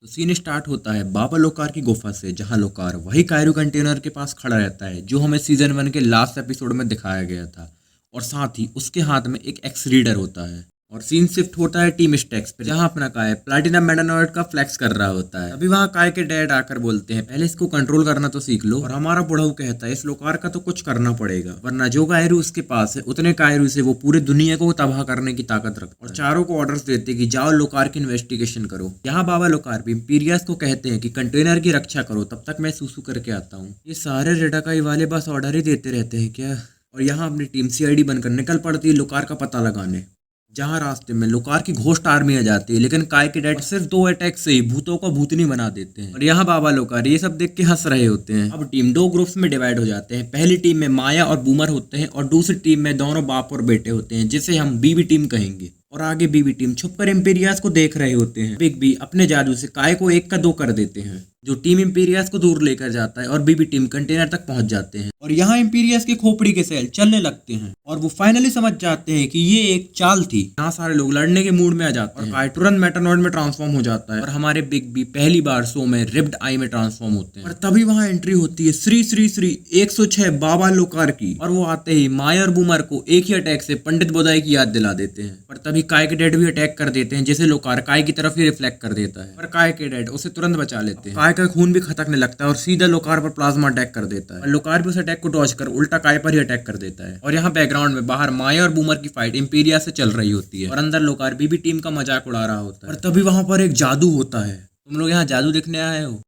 तो scene start होता है बाबा लोकार की गुफा से, जहां लोकार वही कायरू कंटेनर के पास खड़ा रहता है जो हमें सीजन 1 के लास्ट एपिसोड में दिखाया गया था। और साथ ही उसके हाथ में एक एक्स रीडर होता है। और सीन शिफ्ट होता है टीम स्टैक्स पे, जहां अपना काय प्लैटिनम मेटानॉइड का फ्लेक्स कर रहा होता है। अभी वहां काय के डैड आकर बोलते हैं पहले इसको कंट्रोल करना तो सीख लो। और हमारा बुढ़ऊ कहता है इस लोकार का तो कुछ करना पड़ेगा, वरना जो कायरू उसके पास है उतने कायरू से वो पूरे दुनिया को तबाह करने की ताकत रखता है। और चारों को ऑर्डर्स देते कि जाओ लोकार की इन्वेस्टिगेशन करो। यहाँ बाबा लोकार भी इंपीरियस को कहते हैं कि कंटेनर की रक्षा करो, तब तक मैं सूसू करके आता हूँ। ये सारे रेडाकाई वाले बस ऑर्डर ही देते रहते हैं क्या। और यहाँ अपनी टीम सीआईडी बनकर निकल पड़ती है लोकार का पता लगाने, जहाँ रास्ते में लोकार की घोस्ट आर्मी आ जाती है। लेकिन काय के डैड सिर्फ 2 अटैक से ही भूतों को भूतनी बना देते हैं। और यहाँ बाबा लोकार ये सब देख के हंस रहे होते हैं। अब टीम 2 ग्रुप्स में डिवाइड हो जाते हैं। पहली टीम में माया और बूमर होते हैं और दूसरी टीम में दोनों बाप और बेटे होते हैं, जिसे हम बीबी टीम कहेंगे। और आगे बीबी टीम छुपकर इंपीरियस को देख रहे होते हैं। बिग बी अपने जादू से काय को 1 का 2 कर देते हैं, जो टीम इंपीरियस को दूर लेकर जाता है। और बीबी टीम कंटेनर तक पहुंच जाते हैं। और यहाँ इंपीरियस के खोपड़ी के सेल चलने लगते हैं और वो फाइनली समझ जाते हैं कि ये एक चाल थी। यहाँ सारे लोग लड़ने के मूड में आ जाते हैं। काय तुरंत मेटानॉइड में ट्रांसफॉर्म हो जाता है और हमारे बिग बी पहली बार शो में रिप्ड आई में ट्रांसफॉर्म होते हैं। और तभी वहाँ एंट्री होती है श्री श्री श्री 106 बाबा लोकार की। और वो आते ही माया और बूमर को एक ही अटैक से पंडित बोदाई की याद दिला देते हैं। पर तभी काय के डैड भी अटैक कर देते हैं, जिसे लोकार काय की तरफ ही रिफ्लेक्ट कर देता है। पर काय के डैड उसे तुरंत बचा लेते हैं। काय का खून भी खतकने लगता है और सीधा लोकार पर प्लाज्मा अटैक कर देता है। और लोकार भी उस अटैक को डॉज कर उल्टा काय पर ही अटैक कर देता है। और यहाँ बैकग्राउंड में बाहर माया और बूमर की फाइट इंपीरिया से चल रही होती है और अंदर लोकार बीबी टीम का मजाक उड़ा रहा होता है। और तभी वहां पर एक जादू होता है। तुम लोग यहाँ जादू देखने आए हो।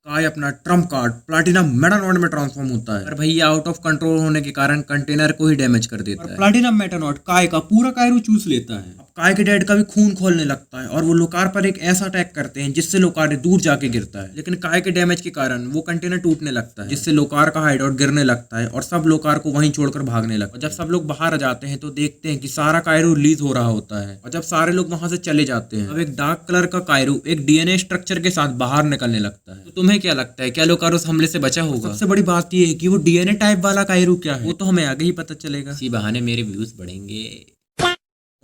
काय अपना ट्रम्प कार्ड प्लैटिनम मेटानॉइड में ट्रांसफॉर्म होता है। पर भैया आउट ऑफ कंट्रोल होने के कारण कंटेनर को ही डैमेज कर देता है। प्लैटिनम मेटानॉइड काय का पूरा कायरू चूस लेता है। अब काय के डैड का भी खून खोलने लगता है और वो लोकार पर एक ऐसा अटैक करते हैं जिससे लोकार दूर जाके गिरता है। लेकिन काय के डैमेज के कारण वो कंटेनर टूटने लगता है, जिससे लोकार का हाइडआउट गिरने लगता है और सब लोकार को वहीं छोड़कर भागने लगता है। जब सब लोग बाहर आ जाते हैं तो देखते हैं कि सारा कायरू रिलीज हो रहा होता है। और जब सारे लोग वहां से चले जाते हैं, अब एक डार्क कलर का कायरू एक डीएनए स्ट्रक्चर के साथ बाहर निकलने लगता है। तो तुम्हें क्या लगता है, क्या लोकार उस हमले से बचा होगा? सबसे बड़ी बात यह है कि वो डीएनए टाइप वाला कायरू क्या है वो तो हमें आगे ही पता चलेगा। इसी बहाने मेरे व्यूज बढ़ेंगे।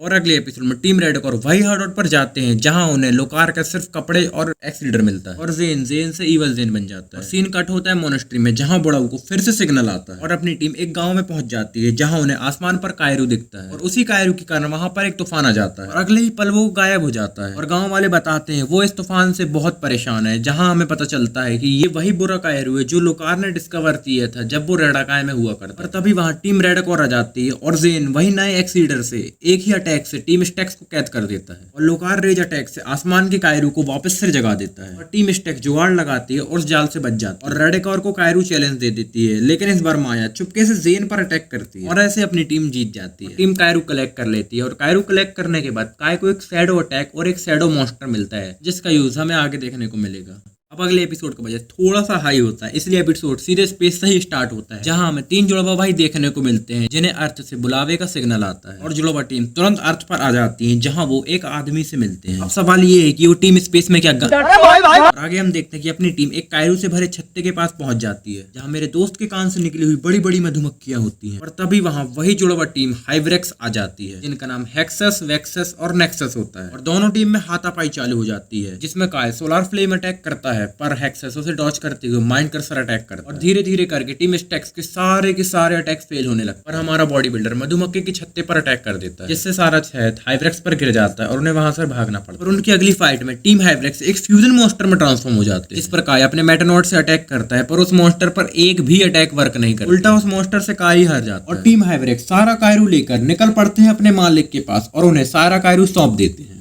और अगले एपिसोड में टीम रेड और वही हार्डआउट पर जाते हैं, जहां उन्हें लोकार का सिर्फ कपड़े और एक्स लीडर मिलता है। और जेन से इवल जेन बन जाता है। और सीन कट होता है मोनेस्ट्री में, जहां बुढ़ाऊ को फिर से सिग्नल आता है और अपनी टीम एक गांव में पहुंच जाती है, जहां उन्हें आसमान पर कायरू दिखता है। और उसी कायरू के कारण वहां पर एक तूफान आ जाता है और अगले ही पल वो गायब हो जाता है। और गाँव वाले बताते हैं वो इस तूफान से बहुत परेशान है, जहाँ हमें पता चलता है कि ये वही बुरा कायरू है जो लोकार ने डिस्कवर किया था जब वो रेडाकाय में हुआ करता। और तभी वहाँ टीम रेड और आ जाती है और जेन वही नए एक्स लीडर से एक ही अटैक से टीम स्टैक्स को कैद कर देता है। और लोकार रेज अटैक से आसमान के कायरू को वापस से जगा देता है। और टीम स्टैक्स जुगाड़ लगाती है और उस जाल से बच जाती है। और रेडेकॉर को कायरू चैलेंज दे देती है, लेकिन इस बार माया चुपके से जेन पर अटैक करती है और ऐसे अपनी टीम जीत जाती है। टीम कायरू कलेक्ट कर लेती है और कायरू कलेक्ट करने के बाद काय को एक शैडो अटैक और एक शैडो मॉन्स्टर मिलता है, जिसका यूज हमें आगे देखने को मिलेगा। अब अगले एपिसोड का बजट थोड़ा सा हाई होता है, इसलिए एपिसोड सीधे स्पेस से ही स्टार्ट होता है, जहां हमें 3 जुड़वा भाई देखने को मिलते हैं, जिन्हें अर्थ से बुलावे का सिग्नल आता है। और जुड़वा टीम तुरंत अर्थ पर आ जाती है, जहां वो एक आदमी से मिलते हैं। अब सवाल ये है कि वो टीम स्पेस में क्या और आगे हम देखते हैं कि अपनी टीम एक कायरू से भरे छत्ते के पास पहुंच जाती है, जहां मेरे दोस्त के कान से निकली हुई बड़ी बड़ी मधुमक्खियां होती हैं। और तभी वहां वही जुड़वा टीम हाइब्रेक्स आ जाती है, जिनका नाम हेक्सस, वेक्सस और नेक्सस होता है। और दोनों टीम में हाथापाई चालू हो जाती है, जिसमें काय सोलर फ्लेम अटैक करता है, पर हेक्सस उसे डॉज करते हुए माइंड कर्सर अटैक करता है। और धीरे धीरे करके टीम स्टैक्स के सारे अटैक्स फेल होने लगते हैं। पर हमारा बॉडी बिल्डर मधुमक्खी के छत्ते पर अटैक कर देता है, जिससे सारा शहद हाइब्रेक्स पर गिर जाता है और उन्हें वहां से भागना पड़ता है। और उनकी अगली फाइट में टीम हाइब्रेक्स एक फ्यूजन मॉन्स्टर में ट्रांसफॉर्म हो जाते हैं। इस पर काय अपने मेटानॉइड से अटैक करता है, पर उस मॉन्स्टर पर एक भी अटैक वर्क नहीं करता, उल्टा उस मॉन्स्टर से काय ही हार जाता है। और टीम हाइब्रेक्स सारा कायरू लेकर निकल पड़ते हैं अपने मालिक के पास और उन्हें सारा कायरू सौंप देते हैं।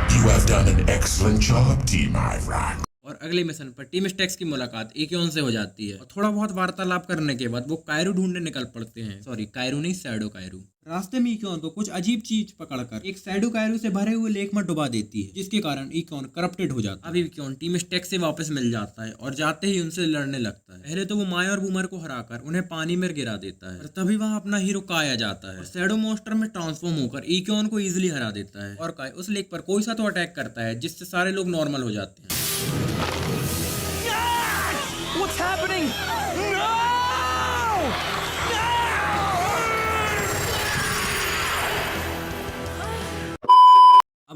You have done an excellent job, Team Ivrak. और अगले मिशन पर टीम स्टैक्स की मुलाकात इक्योन से हो जाती है और थोड़ा बहुत वार्तालाप करने के बाद वो कायरू ढूंढने निकल पड़ते हैं। सॉरी, कायरू नहीं, शैडो कायरू। रास्ते में इक्योन को कुछ अजीब चीज पकड़कर एक शैडो कायरू से भरे हुए लेक में डुबा देती है, जिसके कारण इक्योन करप्टेड हो जाता है। अभी इक्योन टीम स्टैक्स से वापस मिल जाता है और जाते ही उनसे लड़ने लगता है। पहले तो वो माया और बूमर को हराकर उन्हें पानी में गिरा देता है और तभी वहाँ अपना हीरो काय आ जाता है। शैडो मॉन्स्टर में ट्रांसफॉर्म होकर इक्योन को इजिली हरा देता है। और काय उस लेक पर कोई सा तो अटैक करता है, जिससे सारे लोग नॉर्मल हो जाते हैं। What's happening? No! No!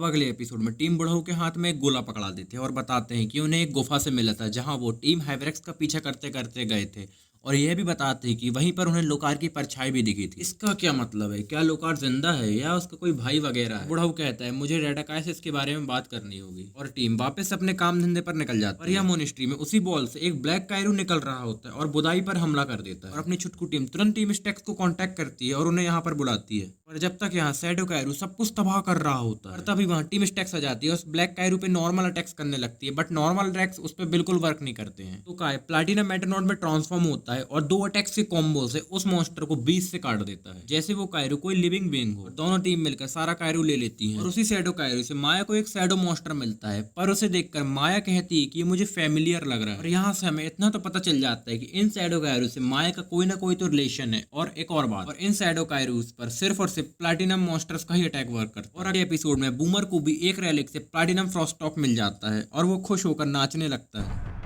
अब अगले एपिसोड में टीम बुढ़ऊ के हाथ में एक गोला पकड़ा देते हैं और बताते हैं कि उन्हें एक गुफा से मिला था जहां वो टीम हाइवरेक्स का पीछा करते करते गए थे, और यह भी बताते हैं कि वहीं पर उन्हें लोकार की परछाई भी दिखी थी। इसका क्या मतलब है? क्या लोकार जिंदा है या उसका कोई भाई वगैरह है? बुढ़ऊ कहता है मुझे रेडाकाय से इसके बारे में बात करनी होगी, और टीम वापस अपने काम धंधे पर निकल जाती है। और यह मोनेस्ट्री में उसी बॉल से एक ब्लैक कायरू निकल रहा होता है और बुदाई पर हमला कर देता है, और अपनी छुटकू टीम तुरंत टीम स्टेक्स को कांटेक्ट करती है और उन्हें यहाँ पर बुलाती है। और जब तक यहाँ शैडो कायरू सब कुछ तबाह कर रहा होता है, और तभी वहाँ टीम स्टेक्स आ जाती है और उस ब्लैक कायरू पे नॉर्मल अटैक्स करने लगती है, बट नॉर्मल अटैक्स उस पर बिल्कुल वर्क नहीं करते हैं। तो काय प्लैटिनम मेटानॉड में ट्रांसफॉर्म होता है और 2 अटैक्स के कॉम्बो से उस मॉन्स्टर को 20 से काट देता है, जैसे वो कायरू कोई लिविंग बीइंग हो। दोनों टीम मिलकर सारा कायरू ले लेती है, और उसी शैडो कायरू से माया को एक शैडो मॉन्स्टर मिलता है, पर उसे देखकर माया कहती है कि ये मुझे फैमिलियर लग रहा है। और यहाँ से हमें इतना तो पता चल जाता है कि इन शैडो कायरू से माया का कोई ना कोई तो रिलेशन है। और एक और बात, और इन शैडो कायरूस पर सिर्फ और सिर्फ प्लैटिनम मॉन्स्टर्स का ही अटैक वर्क करता है। और अगले एपिसोड में बूमर को भी एक रेलिक से प्लैटिनम फ्रॉस्टॉक मिल जाता है और वो खुश होकर नाचने लगता है।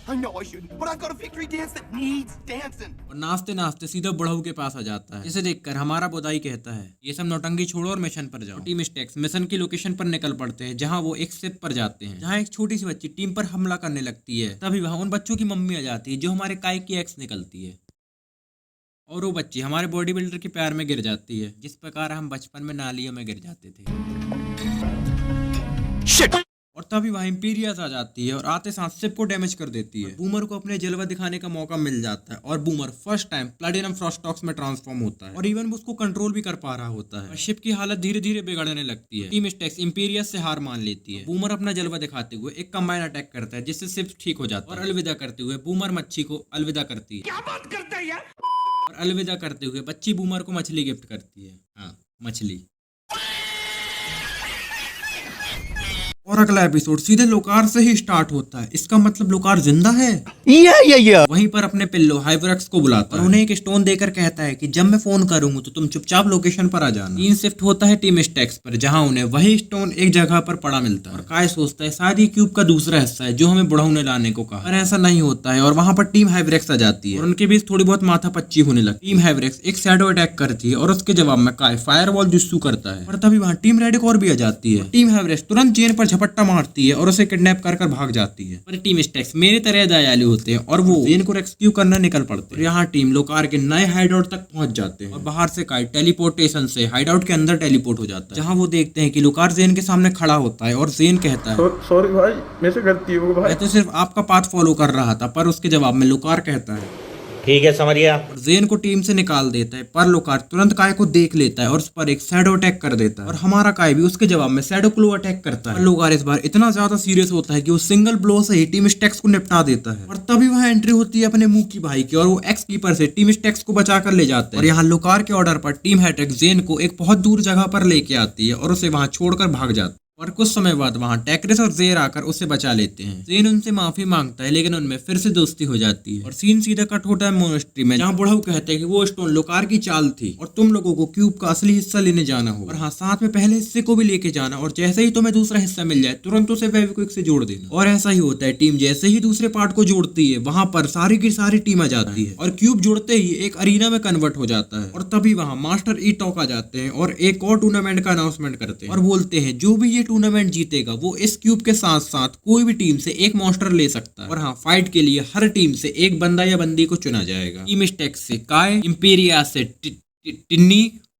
I know I shouldn't, but I've got a victory dance that needs dancing. और नाचते नाचते सीधा बुढ़ऊ के पास आ जाता है, जिसे देखकर हमारा बुदाई कहता है ये सब नौटंकी छोड़ो और मिशन पर जाओ। टीम स्टेक्स मिशन की लोकेशन पर निकल पड़ते हैं, जहां वो एक शिप पर जाते हैं, जहां एक छोटी सी बच्ची टीम पर हमला करने लगती है। तभी वहां उन बच्चों की मम्मी आ जाती है जो हमारे काय की एक्स निकलती है, और वो बच्ची हमारे बॉडी बिल्डर के प्यार में गिर जाती है, जिस प्रकार हम बचपन में नालियों में गिर जाते थे। Shit! और तभी वहां इंपीरियस आ जाती है और आते साथ शिप को डैमेज कर देती है। बूमर को अपने जलवा दिखाने का मौका मिल जाता है, और बूमर फर्स्ट टाइम प्लैटिनम फ्रॉस्टॉक्स में ट्रांसफॉर्म होता है, और इवन वो उसको कंट्रोल भी कर पा रहा होता है। और शिप की हालत धीरे धीरे बिगड़ने लगती है। टीम स्टेक्स इंपीरियस से हार मान लेती है। बूमर अपना जलवा दिखाते हुए एक कंबाइन अटैक करता है, जिससे शिप ठीक हो जाता है। और अलविदा करते हुए बूमर मच्छी को अलविदा करती है। क्या बात करता है यार? और अलविदा करते हुए बच्ची बूमर को मछली गिफ्ट करती है। हाँ, मछली। और अगला एपिसोड सीधे लोकार से ही स्टार्ट होता है। इसका मतलब लोकार जिंदा है। वहीं पर अपने पिल्लो हाइवरेक्स को बुलाता है और उन्हें एक स्टोन देकर कहता है कि जब मैं फोन करूंगा तो तुम चुपचाप लोकेशन पर आ जाना। सीन शिफ्ट होता है टीम स्टेक्स पर, जहां उन्हें वही स्टोन एक जगह पर पड़ा मिलता है। और काय सोचता है शायद ये क्यूब का दूसरा हिस्सा है जो हमें बुढ़ऊ ने लाने को कहा, पर ऐसा नहीं होता है। और वहां पर टीम हाइवरेक्स आ जाती है और उनके बीच थोड़ी बहुत माथापच्ची होने लगती है। टीम हाइवरेक्स एक शैडो अटैक करती है और उसके जवाब में काय फायरवॉल जुस्सू करता है। और तभी वहां टीम रेडिकॉर भी आ जाती है। टीम हाइवरेक्स तुरंत जेन पर झपट्टा मारती है और उसे किडनैप कर भाग जाती है। पर टीम स्टेक्स मेरी तरह दयालु होते हैं और वो जेन को रेस्क्यू करने निकल पड़ते हैं। यहाँ टीम लोकार के नए हाइडआउट तक पहुंच जाते हैं, और बाहर से काय टेलीपोर्टेशन से हाइडआउट के अंदर टेलीपोर्ट हो जाता है, जहाँ वो देखते हैं कि लोकार जेन के सामने खड़ा होता है। और जेन कहता है सॉरी भाई, मेरे से गलती हो गई भाई। मैं तो सिर्फ आपका पाथ फॉलो कर रहा था। पर उसके जवाब में लोकार कहता है ठीक है, समझ गया। जेन को टीम से निकाल देता है, पर लोकार तुरंत काय को देख लेता है और उस पर एक शैडो अटैक कर देता है। और हमारा काय भी उसके जवाब में शैडो क्लो अटैक करता है। लोकार इस बार इतना ज्यादा सीरियस होता है कि वो सिंगल ब्लो से ही टीम स्टेक्स को निपटा देता है। और तभी वहां एंट्री होती है अपने मुंह की भाई की, और वो एक्स कीपर से टीम स्टेक्स को बचा कर ले जाते हैं। और यहाँ लोकार के ऑर्डर पर टीम हैट्रिक जेन को एक बहुत दूर जगह पर लेके आती है और उसे वहां छोड़कर भाग जाती है। और कुछ समय बाद वहां टेक्रिस और जेर आकर उसे बचा लेते हैं। जेन उनसे माफी मांगता है, लेकिन उनमें फिर से दोस्ती हो जाती है। और सीन सीधा कट होता है मोनेस्ट्री में, जहां बुढ़ऊ कहते हैं कि वो स्टोन लोकार की चाल थी और तुम लोगों को क्यूब का असली हिस्सा लेने जाना हो, और हाँ साथ में पहले हिस्से को भी लेके जाना, और जैसे ही तुम्हें दूसरा हिस्सा मिल जाए तुरंत उसे फेविक्विक से जोड़ देना। और ऐसा ही होता है। टीम जैसे ही दूसरे पार्ट को जोड़ती है, वहां पर सारी की सारी टीम आ जाती है, और क्यूब जोड़ते ही एक अरीना में कन्वर्ट हो जाता है। और तभी वहां मास्टर ई टॉक आ जाते हैं और एक और टूर्नामेंट का अनाउंसमेंट करते हैं, और बोलते हैं जो भी ये टूर्नामेंट जीतेगा वो इस क्यूब के साथ साथ कोई भी टीम से एक मॉन्स्टर ले सकता है। और हाँ, फाइट के लिए हर टीम से एक बंदा या बंदी को चुना जाएगा। टीम स्टेक्स से काय, इंपीरिया से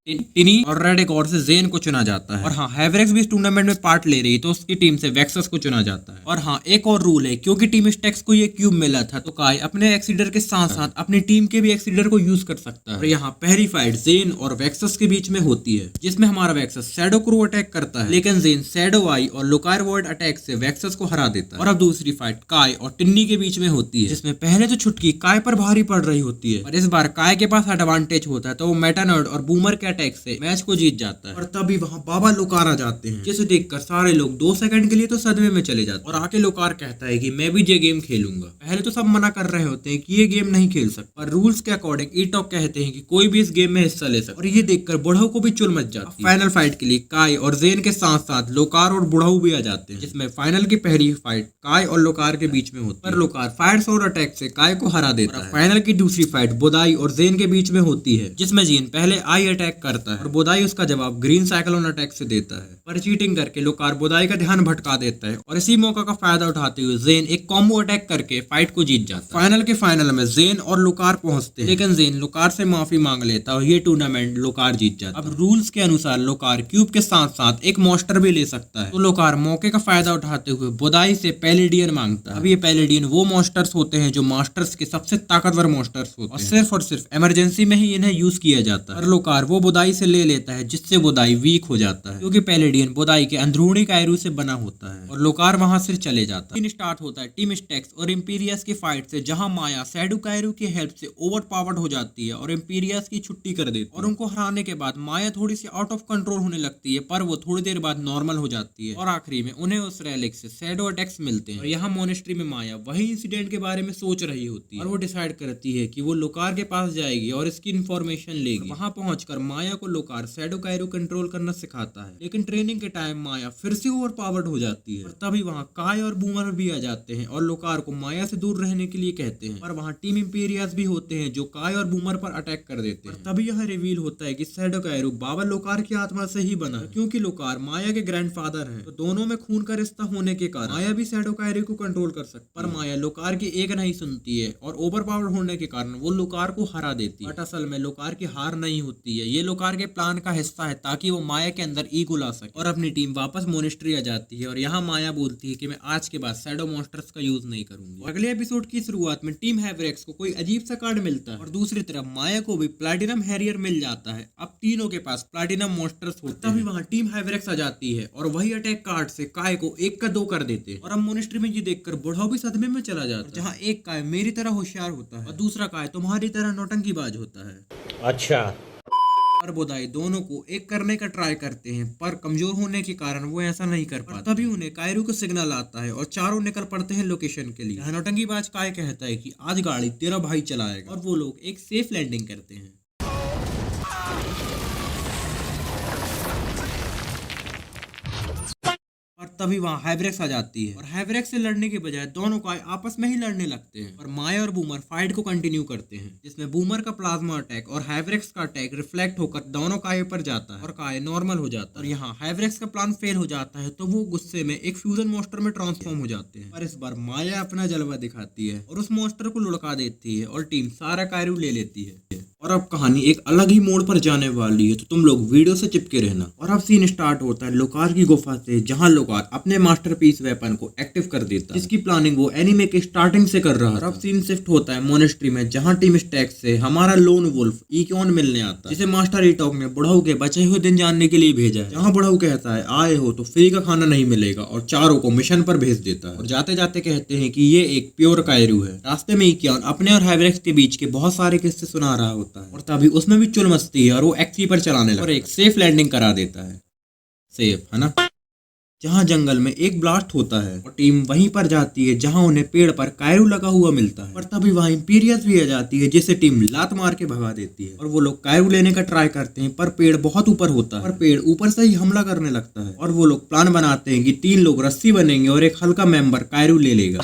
टिनी और रेडिकॉर से जेन को चुना जाता है। और हाँ, हैवरेक्स भी इस टूर्नामेंट में पार्ट ले रही तो उसकी टीम से वेक्सस को चुना जाता है। और हाँ, एक और रूल है, क्योंकि टीम स्टेक्स को ये क्यूब मिला था तो काय अपने एक्सीडर के साथ साथ अपनी टीम के भी एक्सीडर को यूज कर सकता है। और यहाँ पहली फाइट जेन और वेक्सस के बीच में होती है, जिसमें हमारा वेक्सस शैडो क्रो अटैक करता है, लेकिन जेन शैडो आई और लोकार वर्ड अटैक से वेक्सस को हरा देता है। और अब दूसरी फाइट काय और टिन्नी के बीच में होती है, जिसमें पहले तो छुटकी काय पर भारी पड़ रही होती है, और इस बार काय के पास एडवांटेज होता है, तो वो मेटानॉइड और बूमर के अटैक से मैच को जीत जाता है। और तभी वहां बाबा लोकार आ जाते हैं, जिसे देखकर सारे लोग 2 सेकंड के लिए तो सदमे में चले जाते हैं। और आके लोकार कहता है कि मैं भी ये गेम खेलूंगा। पहले तो सब मना कर रहे होते हैं कि ये गेम नहीं खेल सकते, पर रूल्स के अकॉर्डिंग ईटॉक कहते हैं कि कोई भी इस गेम में हिस्सा ले सकता है। और ये देखकर बुढ़ऊ को भी चुल मच जाती है। फाइनल फाइट के लिए काय और जेन के साथ साथ लोकार और बुढ़ऊ भी आ जाते हैं, जिसमें फाइनल की पहली फाइट काय और लोकार के बीच में होती है, पर लोकार फायर सोर्ड अटैक से काय को हरा देता है। फाइनल की दूसरी फाइट बुदाई और जेन के बीच में होती है, जिसमें जेन पहले आई अटैक करता है और बोदाई उसका जवाब ग्रीन साइक्लोन अटैक से देता है, पर चीटिंग करके लोकार बोदाई का ध्यान भटका देता है और इसी मौका का फायदा उठाते हुए जेन एक कॉम्बो अटैक करके फाइट को जीत जाता है। फाइनल के फाइनल में जेन और लोकार पहुंचते हैं, लेकिन जेन लोकार से माफी मांग लेता है और ये टूर्नामेंट लोकार जीत जाता है। अब रूल्स के अनुसार लोकार क्यूब के साथ साथ एक मॉन्स्टर भी ले सकता है, तो लोकार मौके का फायदा उठाते हुए बोदाई से पैलेडियन मांगता है। अब ये पैलेडियन वो मॉन्स्टर्स होते हैं जो मास्टर्स के सबसे ताकतवर मॉन्स्टर्स होते हैं और सिर्फ इमरजेंसी में ही इन्हें यूज किया जाता है। और लोकार वो बोदाई से ले लेता है जिससे बोदाई वीक हो जाता है, क्योंकि पैलेडियन बोदाई के अंदरूनी कायरू से बना होता है और लोकार वहां से चले जाता है। स्टार्ट होता है टीम स्टेक्स और इम्पीरियस की फाइट से, जहां माया शैडो कायरू की हेल्प से ओवर पावर्ड हो जाती है और इम्पीरियस की छुट्टी कर देती है और उनको हराने के बाद माया थोड़ी सी आउट ऑफ कंट्रोल होने लगती है, पर वो थोड़ी देर बाद नॉर्मल हो जाती है और आखिरी में उन्हें उस रेलिक से शैडो अटैक्स मिलते हैं। और यहाँ मोनेस्ट्री में माया वही इंसिडेंट के बारे में सोच रही होती है और वो डिसाइड करती है कि वो लोकार के पास जाएगी और इसकी इन्फॉर्मेशन लेगी। वहां पहुंचकर माया को लोकार शैडो कायरू कंट्रोल करना सिखाता है, लेकिन ट्रेनिंग के टाइम माया फिर से ओवर पावर्ड हो जाती है और तभी वहाँ काय और बूमर भी आ जाते हैं और लोकार को माया से दूर रहने के लिए कहते हैं। पर वहाँ टीम इम्पीरियस भी होते हैं जो काय और बूमर पर अटैक कर देते हैं। तभी यह रिवील होता है कि शैडो कायरू बाबा लोकार की आत्मा से ही बना है, क्योंकि लोकार माया के ग्रैंडफादर हैं, तो दोनों में खून का रिश्ता होने के कारण माया भी शैडो कायरू को कंट्रोल कर सकती है। पर माया लोकार की एक नहीं सुनती है और ओवर पावर होने के कारण वो लोकार को हरा देती है। बट असल में लोकार की हार नहीं होती है, ये लोकार के प्लान का हिस्सा है ताकि वो माया के अंदर ईगो ला सके और अपनी टीम वापस मोनेस्ट्री आ जाती है। और यहाँ माया बोलती है कि मैं आज के बाद शैडो मॉन्स्टर्स का यूज नहीं करूंगी। अगले एपिसोड की शुरुआत में टीम हैवरेक्स को कोई अजीब सा कार्ड मिलता है और दूसरी तरफ माया को भी प्लैटिनम हैरियर मिल जाता है। अब तीनों के पास प्लैटिनम मॉन्स्टर्स होते हैं। तभी वहाँ टीम हैवरेक्स आ जाती है और वही अटैक कार्ड से काय को 1 का 2 कर देते हैं और अब मोनेस्ट्री में ये देखकर बुढ़ाओ भी सदमे में चला जाता है, जहाँ एक काय मेरी तरह होशियार होता है और दूसरा काय तुम्हारी तरह नौटंकीबाज होता है। अच्छा। और बोदाई दोनों को एक करने का ट्राई करते हैं, पर कमजोर होने के कारण वो ऐसा नहीं कर पाते। तभी उन्हें कायरू का सिग्नल आता है और चारों निकल पड़ते हैं लोकेशन के लिए। नौटंकीबाज काय कहता है कि आज गाड़ी तेरा भाई चलाएगा और वो लोग एक सेफ लैंडिंग करते हैं। और तभी वहाँ हैवरेक्स आ जाती है और हैवरेक्स से लड़ने के बजाय दोनों काय आपस में ही लड़ने लगते हैं और माया और बूमर फाइट को कंटिन्यू करते हैं, जिसमें बूमर का प्लाज्मा अटैक और हैवरेक्स का अटैक रिफ्लेक्ट होकर दोनों काय पर जाता है और काय नॉर्मल हो जाता है। और यहाँ हैवरेक्स का प्लान फेल हो जाता है, तो वो गुस्से में एक फ्यूजन मॉन्स्टर में ट्रांसफॉर्म हो जाते हैं। पर इस बार माया अपना जलवा दिखाती है और उस मॉन्स्टर को लुढ़का देती है और टीम सारा कायरू ले लेती है। और अब कहानी एक अलग ही मोड़ पर जाने वाली है, तो तुम लोग वीडियो से चिपके रहना। और अब सीन स्टार्ट होता है लोकार की गुफा से, जहां लोकार अपने मास्टरपीस वेपन को एक्टिव कर देता है, जिसकी प्लानिंग वो एनीमे के स्टार्टिंग से कर रहा है। और अब सीन शिफ्ट होता है मोनेस्ट्री में, जहां टीम स्टैक्स से हमारा लोन वुल्फ इक्योन मिलने आता है, जिसे मास्टर ईटॉक ने बुढ़ाऊ के बचे हुए दिन जानने के लिए भेजा है। जहां बुढ़ाऊ कहता है आए हो तो फ्री का खाना नहीं मिलेगा और चारों को मिशन पर भेज देता है और जाते जाते कहते हैं कि ये एक प्योर कायरू है। रास्ते में इक्योन अपने और हैवरेक्स के बीच के बहुत सारे किस्से सुना रहा होता है और तभी उसमें भी चुल मचती है और वो एक्सी पर चलाने लगता है और एक सेफ लैंडिंग करा देता है। सेफ है ना? जहां जंगल में एक ब्लास्ट होता है और टीम वहीं पर जाती है जहां उन्हें पेड़ पर कायरू लगा हुआ मिलता है। और तभी वहां इंपीरियस भी आ जाती है, जिसे टीम लात मार के भगा देती है और वो लोग कायरू लेने का ट्राई करते हैं, पर पेड़ बहुत ऊपर होता है और पेड़ ऊपर से ही हमला करने लगता है। और वो लोग प्लान बनाते हैं कि 3 लोग रस्सी बनेंगे और एक हल्का मेंबर कायरू ले लेगा।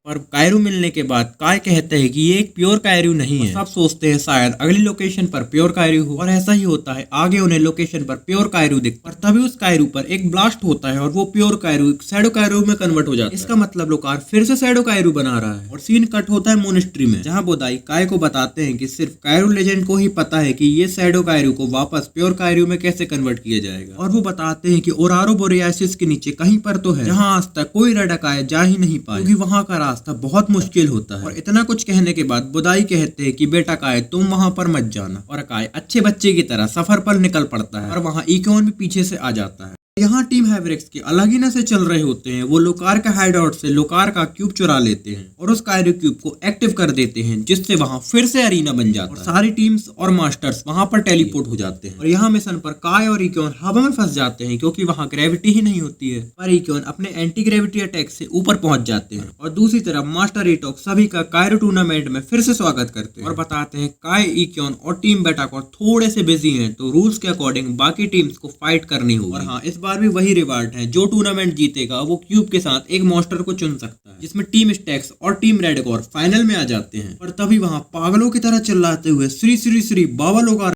पर कायरू मिलने के बाद काय कहते हैं कि ये एक प्योर कायरू नहीं है। सब सोचते हैं शायद अगली लोकेशन पर प्योर कायरू हो और ऐसा ही होता है। आगे उन्हें लोकेशन पर प्योर कायरू दिखता है और तभी उस कायरू पर एक ब्लास्ट होता है और वो प्योर कायरू शैडो कायरू में कन्वर्ट हो जाता है। इसका मतलब लोकार फिर से शैडो कायरू बना रहा है। और सीन कट होता है मोनेस्ट्री में, जहाँ बोदाई काय को बताते हैं कि सिर्फ कायरू लेजेंड को ही पता है कि ये शैडो कायरू को वापस प्योर कायरू में कैसे कन्वर्ट किया जाएगा। और वो बताते हैं कि ओरारो बोरियासिस के नीचे कहीं पर तो है, जहाँ आज तक कोई रेडाकाय जा ही नहीं पाए, क्योंकि वहाँ का रास्ता बहुत मुश्किल होता है। और इतना कुछ कहने के बाद बोदाई कहते हैं कि बेटा काय तुम वहां पर मत जाना। और काय अच्छे बच्चे की तरह सफर पर निकल पड़ता है और वहां इक्योन भी पीछे से आ जाता है। यहाँ टीम हैवरेक्स के अलग ही नशे चल रहे होते हैं। वो लोकार का हाइडआउट से लोकार का क्यूब चुरा लेते हैं और उस कायरू क्यूब को एक्टिव कर देते हैं, जिससे वहां फिर से अरीना बन जाता है और सारी टीम्स और मास्टर्स वहां पर टेलीपोर्ट हो जाते हैं। और यहाँ मिशन पर काय और इक्योन हवा में फंस जाते हैं, क्योंकि वहां ग्रेविटी ही नहीं होती है। पर इक्योन अपने एंटी ग्रेविटी अटैक से ऊपर पहुंच जाते हैं। और दूसरी तरफ मास्टर ईटॉक सभी का कायरू टूर्नामेंट में फिर से स्वागत करते हैं और बताते हैं काय, इक्योन और टीम बेटाकॉर थोड़े से बिजी हैं, तो रूल्स के अकॉर्डिंग बाकी टीम्स को फाइट करनी होगी। और हाँ, इस बार भी वही रिवार्ड है, जो टूर्नामेंट जीतेगा वो क्यूब के साथ एक मॉन्स्टर को चुन सकता है, जिसमें टीम स्टैक्स और टीम रेडकॉर फाइनल में आ जाते हैं। और तभी वहां पागलों की तरह चिल्लाते हुए श्री श्री श्री बाबा लोकार